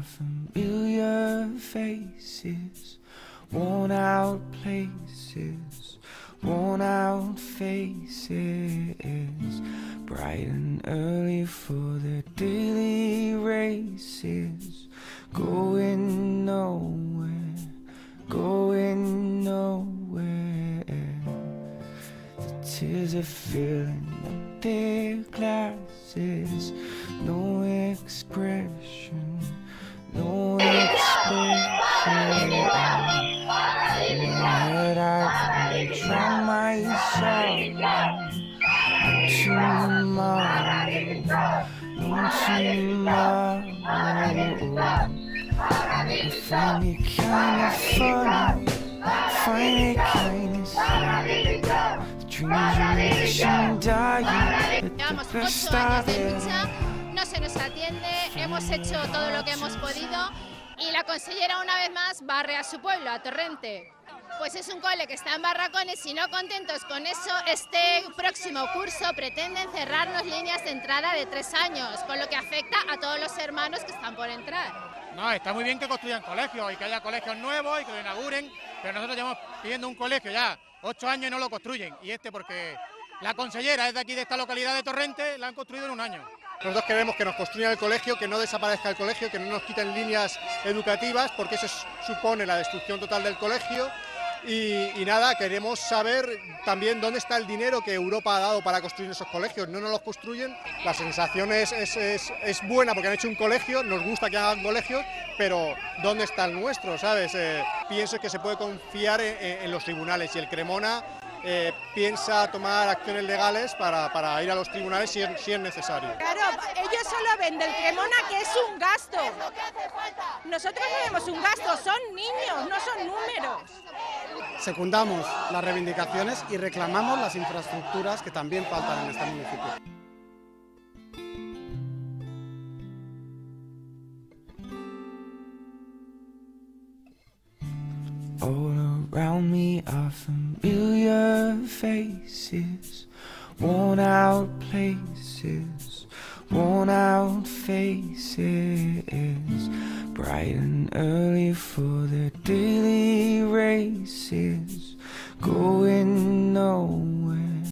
familiar faces, worn out places, worn out faces, bright and early for their daily races, going nowhere, going nowhere. The tears are filling up their glasses, no expression, no expression. In my head I drown myself into tomorrow, I find it kinda funny, find it kinda sad. The dreams you reach and die, but Llevamos the best 8 años of de it. lucha, no se nos atiende, hemos hecho todo lo que hemos podido y la consellera una vez más barre a su pueblo, a Torrente. Pues es un cole que está en barracones y no contentos con eso, este próximo curso pretenden cerrarnos líneas de entrada de 3 años, con lo que afecta a todos los hermanos que están por entrar. No, está muy bien que construyan colegios y que haya colegios nuevos y que lo inauguren, pero nosotros llevamos pidiendo un colegio ya 8 años y no lo construyen. Y porque la consellera es de aquí, de esta localidad de Torrente, la han construido en 1 año. Nosotros queremos que nos construyan el colegio, que no desaparezca el colegio, que no nos quiten líneas educativas, porque eso supone la destrucción total del colegio. Y nada, queremos saber también dónde está el dinero que Europa ha dado para construir esos colegios. No nos los construyen. La sensación es buena porque han hecho un colegio, nos gusta que hagan colegios, pero ¿dónde está el nuestro? ¿Sabes? Pienso que se puede confiar en los tribunales y el Cremona piensa tomar acciones legales para ir a los tribunales si es necesario. Claro, ellos solo ven del Cremona que es un gasto. Nosotros no vemos un gasto, son niños, no son números. Secundamos las reivindicaciones y reclamamos las infraestructuras que también faltan en este municipio. All around me are familiar faces, worn out places, worn out faces, bright and early for their daily races, going nowhere.